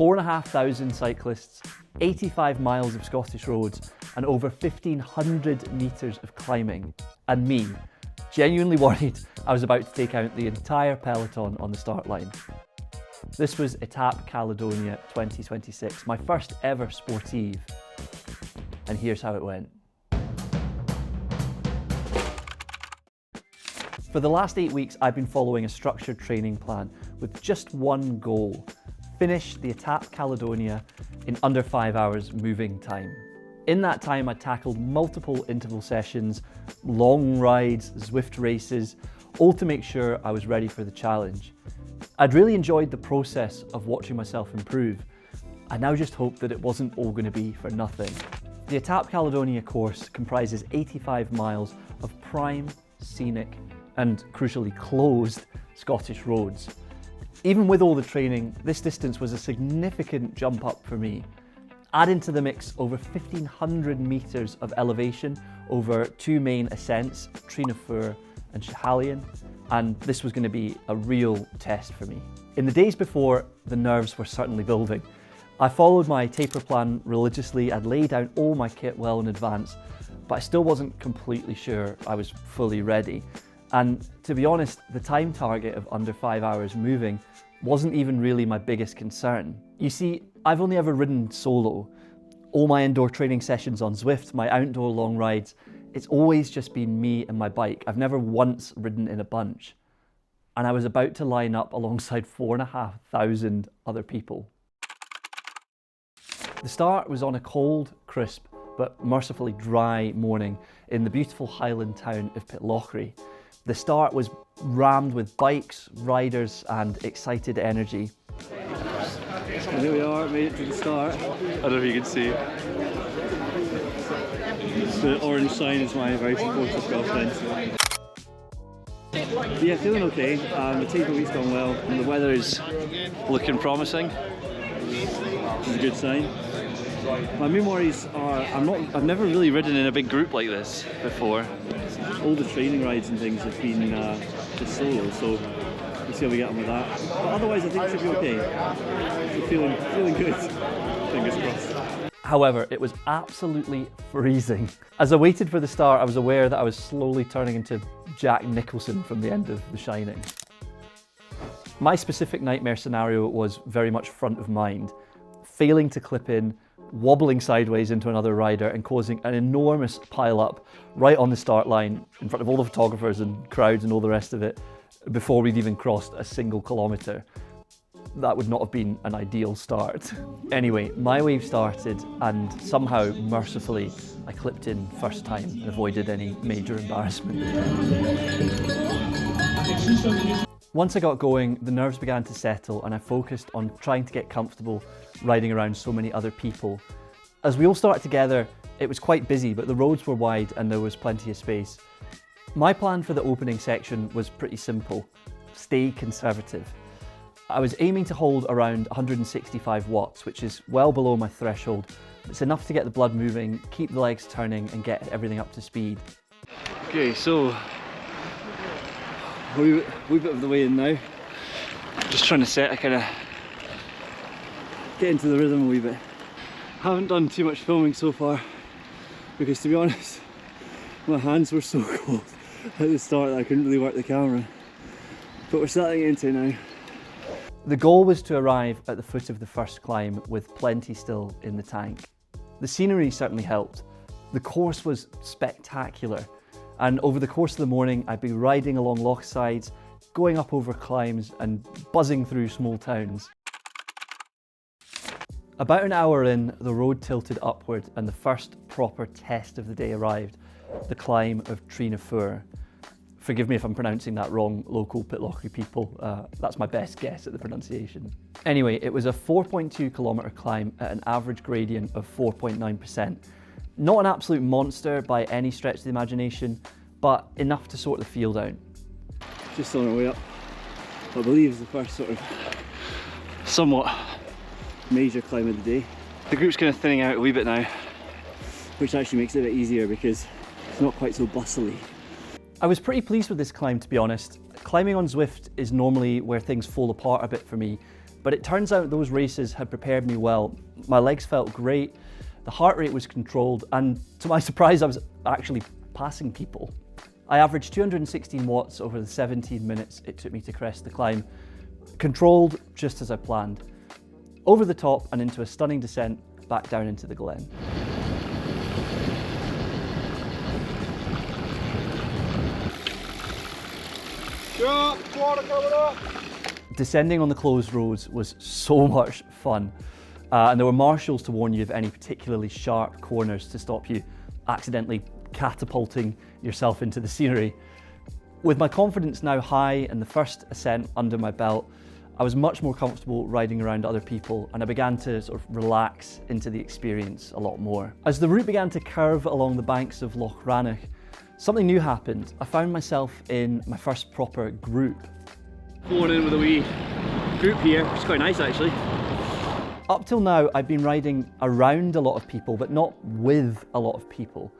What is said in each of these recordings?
4,500 cyclists, 85 miles of Scottish roads, and over 1,500 metres of climbing. And me, genuinely worried I was about to take out the entire peloton on the start line. This was Etape Caledonia 2026, my first ever sportive. And here's how it went. For the last 8 weeks, I've been following a structured training plan with just one goal: finish the Etape Caledonia in under 5 hours moving time. In that time, I tackled multiple interval sessions, long rides, Zwift races, all to make sure I was ready for the challenge. I'd really enjoyed the process of watching myself improve. I now just hope that it wasn't all going to be for nothing. The Etape Caledonia course comprises 85 miles of prime, scenic, and crucially closed Scottish roads. Even with all the training, this distance was a significant jump up for me. Add into the mix over 1,500 metres of elevation over two main ascents, Trinafuir and Schiehallion, and this was going to be a real test for me. In the days before, the nerves were certainly building. I followed my taper plan religiously. I'd laid down all my kit well in advance, but I still wasn't completely sure I was fully ready. And to be honest, the time target of under 5 hours moving wasn't even really my biggest concern. You see, I've only ever ridden solo. All my indoor training sessions on Zwift, my outdoor long rides, it's always just been me and my bike. I've never once ridden in a bunch. And I was about to line up alongside 4,500 other people. The start was on a cold, crisp, but mercifully dry morning in the beautiful Highland town of Pitlochry. The start was rammed with bikes, riders, and excited energy. And here we are, made it to the start. I don't know if you can see. The orange sign is my very supportive girlfriend. But yeah, feeling okay. The taper week's gone well, and the weather is looking promising. Which is a good sign. My main worries are I've never really ridden in a big group like this before. All the training rides and things have been just solo, so we'll see how we get on with that. But otherwise, I think it should be okay. So feeling good. Fingers crossed. However, it was absolutely freezing. As I waited for the start, I was aware that I was slowly turning into Jack Nicholson from the end of The Shining. My specific nightmare scenario was very much front of mind. Failing to clip in, wobbling sideways into another rider and causing an enormous pile-up right on the start line in front of all the photographers and crowds and all the rest of it before we'd even crossed a single kilometre. That would not have been an ideal start. Anyway, my wave started and somehow, mercifully, I clipped in first time and avoided any major embarrassment. Once I got going, the nerves began to settle and I focused on trying to get comfortable riding around so many other people. As we all started together, it was quite busy, but the roads were wide and there was plenty of space. My plan for the opening section was pretty simple: stay conservative. I was aiming to hold around 165 watts, which is well below my threshold. It's enough to get the blood moving, keep the legs turning and get everything up to speed. Okay, so we're a wee bit of the way in now. Just trying to get into the rhythm a wee bit. Haven't done too much filming so far because, to be honest, my hands were so cold at the start that I couldn't really work the camera. But we're settling into now. The goal was to arrive at the foot of the first climb with plenty still in the tank. The scenery certainly helped. The course was spectacular, and over the course of the morning I'd be riding along loch sides, going up over climbs and buzzing through small towns. About an hour in, the road tilted upward and the first proper test of the day arrived, the climb of Trinafuir. Forgive me if I'm pronouncing that wrong, local Pitlochry people. That's my best guess at the pronunciation. Anyway, it was a 4.2 kilometre climb at an average gradient of 4.9%. Not an absolute monster by any stretch of the imagination, but enough to sort the field out. Just on our way up, I believe is the first sort of somewhat major climb of the day. The group's kind of thinning out a wee bit now, which actually makes it a bit easier because it's not quite so bustly. I was pretty pleased with this climb, to be honest. Climbing on Zwift is normally where things fall apart a bit for me, But it turns out those races had prepared me well. My legs felt great, the heart rate was controlled, and to my surprise, I was actually passing people. I averaged 216 watts over the 17 minutes it took me to crest the climb, controlled just as I planned. Over the top and into a stunning descent back down into the glen. Descending on the closed roads was so much fun, and there were marshals to warn you of any particularly sharp corners to stop you accidentally catapulting yourself into the scenery. With my confidence now high and the first ascent under my belt, I was much more comfortable riding around other people, and I began to sort of relax into the experience a lot more. As the route began to curve along the banks of Loch Rannoch, something new happened. I found myself in my first proper group. Going in with a wee group here, which is quite nice actually. Up till now, I've been riding around a lot of people, but not with a lot of people.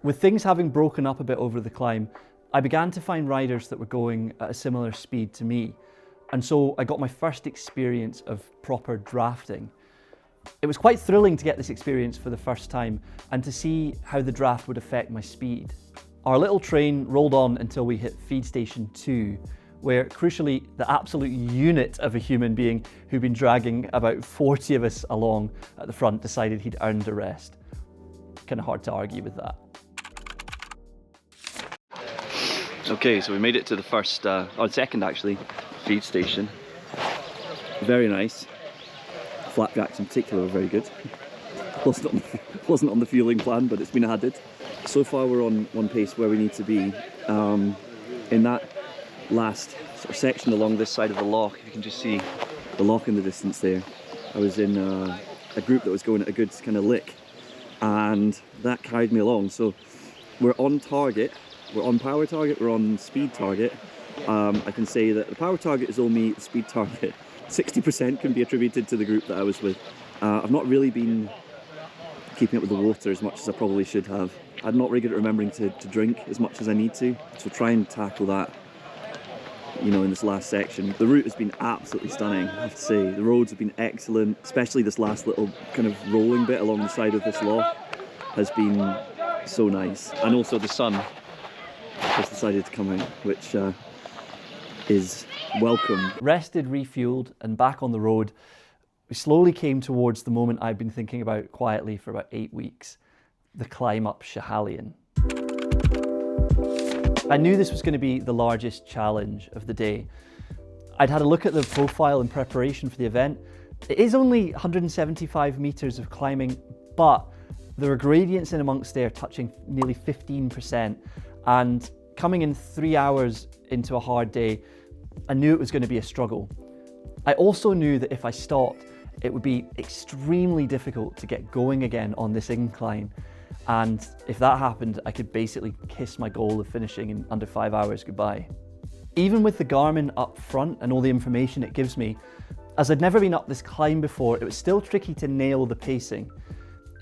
With things having broken up a bit over the climb, I began to find riders that were going at a similar speed to me. And so I got my first experience of proper drafting. It was quite thrilling to get this experience for the first time and to see how the draft would affect my speed. Our little train rolled on until we hit feed station 2, where crucially the absolute unit of a human being who'd been dragging about 40 of us along at the front decided he'd earned a rest. Kind of hard to argue with that. Okay, so we made it to the first, second actually, feed station. Very nice. Flapjacks in particular were very good. Wasn't on the fueling plan, but it's been added. So far we're on one pace where we need to be. In that last sort of section along this side of the loch, if you can just see the loch in the distance there, I was in a group that was going at a good kind of lick, and that carried me along. So we're on target. We're on power target, we're on speed target. I can say that the power target is all me, the speed target 60% can be attributed to the group that I was with. I've not really been keeping up with the water as much as I probably should have. I'm not really good at remembering to drink as much as I need to, so try and tackle that, you know, in this last section. The route has been absolutely stunning, I have to say. The roads have been excellent, especially this last little kind of rolling bit along the side of this loch has been so nice. And also the sun has decided to come out, which is welcome. Rested, refueled, and back on the road, we slowly came towards the moment I've been thinking about quietly for about 8 weeks, the climb up Schiehallion. I knew this was going to be the largest challenge of the day. I'd had a look at the profile in preparation for the event. It is only 175 meters of climbing, but there are gradients in amongst there touching nearly 15%. And coming in 3 hours into a hard day, I knew it was going to be a struggle. I also knew that if I stopped, it would be extremely difficult to get going again on this incline. And if that happened, I could basically kiss my goal of finishing in under 5 hours goodbye. Even with the Garmin up front and all the information it gives me, as I'd never been up this climb before, it was still tricky to nail the pacing.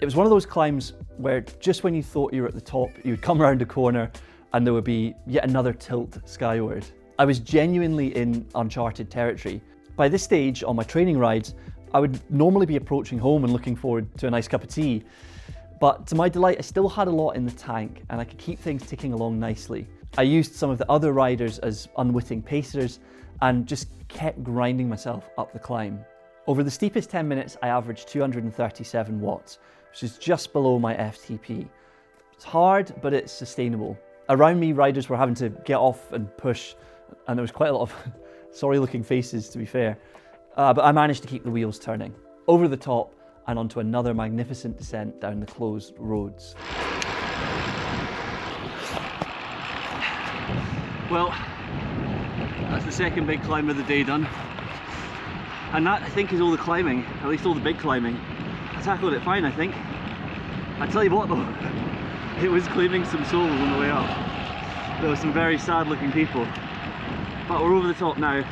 It was one of those climbs where just when you thought you were at the top, you would come around a corner and there would be yet another tilt skyward. I was genuinely in uncharted territory. By this stage on my training rides, I would normally be approaching home and looking forward to a nice cup of tea. But to my delight, I still had a lot in the tank and I could keep things ticking along nicely. I used some of the other riders as unwitting pacers and just kept grinding myself up the climb. Over the steepest 10 minutes, I averaged 237 watts, which is just below my FTP. It's hard, but it's sustainable. Around me, riders were having to get off and push, and there was quite a lot of sorry looking faces, to be fair. But I managed to keep the wheels turning. Over the top and onto another magnificent descent down the closed roads. Well, that's the second big climb of the day done. And that, I think, is all the climbing, at least all the big climbing. I tackled it fine, I think. I tell you what though, it was claiming some souls on the way up. There were some very sad looking people. But we're over the top now.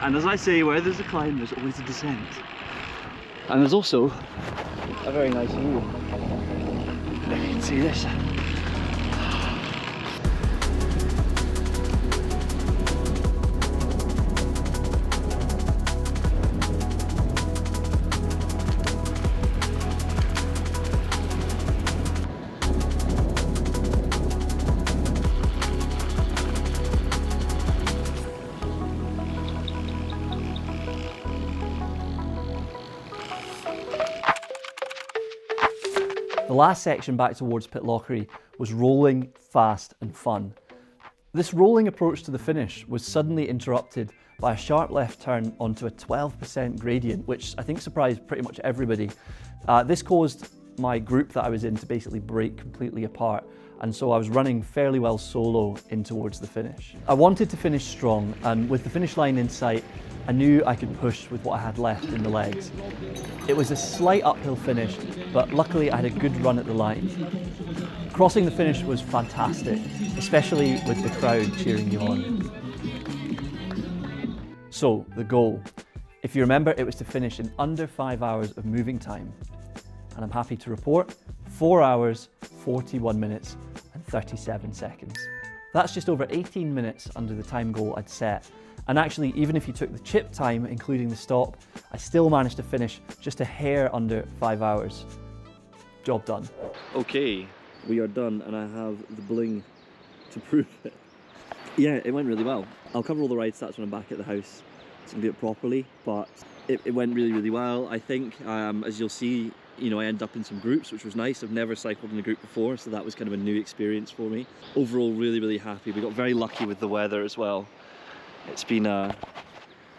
And as I say, where there's a climb, there's always a descent. And there's also a very nice view. If you can see this. The last section back towards Pitlochry was rolling, fast and fun. This rolling approach to the finish was suddenly interrupted by a sharp left turn onto a 12% gradient, which I think surprised pretty much everybody. This caused my group that I was in to basically break completely apart, and so I was running fairly well solo in towards the finish. I wanted to finish strong, and with the finish line in sight, I knew I could push with what I had left in the legs. It was a slight uphill finish, but luckily I had a good run at the line. Crossing the finish was fantastic, especially with the crowd cheering you on. So, the goal. If you remember, it was to finish in under 5 hours of moving time. And I'm happy to report 4 hours, 41 minutes and 37 seconds. That's just over 18 minutes under the time goal I'd set. And actually, even if you took the chip time, including the stop, I still managed to finish just a hair under 5 hours. Job done. Okay, we are done and I have the bling to prove it. Yeah, it went really well. I'll cover all the ride stats when I'm back at the house so I can do it properly, but it went really, really well. I think, as you'll see, you know, I ended up in some groups, which was nice. I've never cycled in a group before, so that was kind of a new experience for me. Overall, really, really happy. We got very lucky with the weather as well. It's been a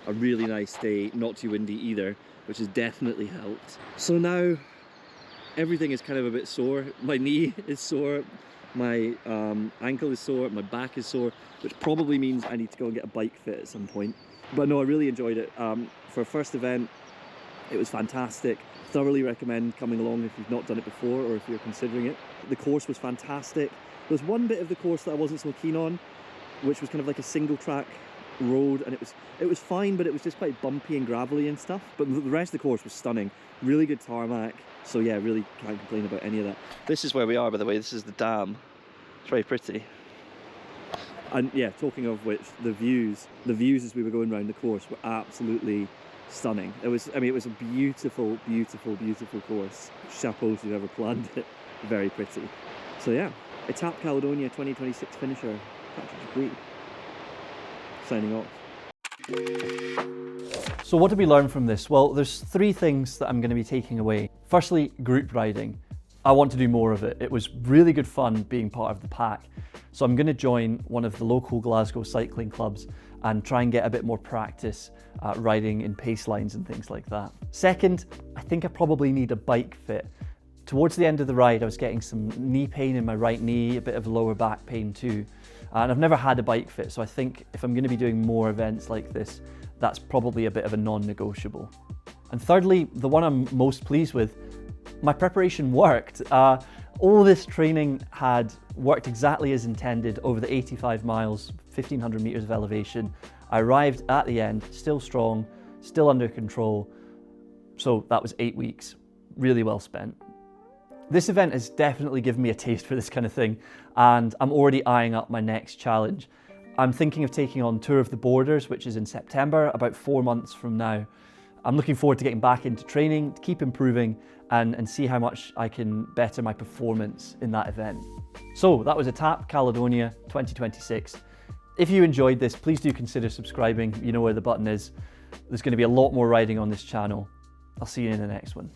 really nice day, not too windy either, which has definitely helped. So now, everything is kind of a bit sore. My knee is sore, my ankle is sore, my back is sore, which probably means I need to go and get a bike fit at some point. But no, I really enjoyed it. For a first event, it was fantastic. Thoroughly recommend coming along if you've not done it before or if you're considering it. The course was fantastic. There was one bit of the course that I wasn't so keen on, which was kind of like a single track road, and it was fine, but it was just quite bumpy and gravelly and stuff. But the rest of the course was stunning. Really good tarmac. So yeah, really can't complain about any of that. This is where we are, by the way. This is the dam. It's very pretty. And yeah, talking of which, the views as we were going around the course were absolutely stunning. It was a beautiful, beautiful, beautiful course. Chapeau to whoever planned it. Very pretty. So yeah, Etape Caledonia 2026 finisher, Patrick Dupuis, signing off. So what did we learn from this? Well, there's 3 things that I'm going to be taking away. Firstly, group riding. I want to do more of it. It was really good fun being part of the pack. So I'm going to join one of the local Glasgow cycling clubs and try and get a bit more practice riding in pace lines and things like that. Second, I think I probably need a bike fit. Towards the end of the ride, I was getting some knee pain in my right knee, a bit of lower back pain too. And I've never had a bike fit, so I think if I'm going to be doing more events like this, that's probably a bit of a non-negotiable. And thirdly, the one I'm most pleased with, my preparation worked. All this training had worked exactly as intended over the 85 miles, 1,500 meters of elevation. I arrived at the end, still strong, still under control. So that was 8 weeks, really well spent. This event has definitely given me a taste for this kind of thing, and I'm already eyeing up my next challenge. I'm thinking of taking on Tour of the Borders, which is in September, about 4 months from now. I'm looking forward to getting back into training, to keep improving, and see how much I can better my performance in that event. So that was Etape Caledonia 2026. If you enjoyed this, please do consider subscribing. You know where the button is. There's going to be a lot more riding on this channel. I'll see you in the next one.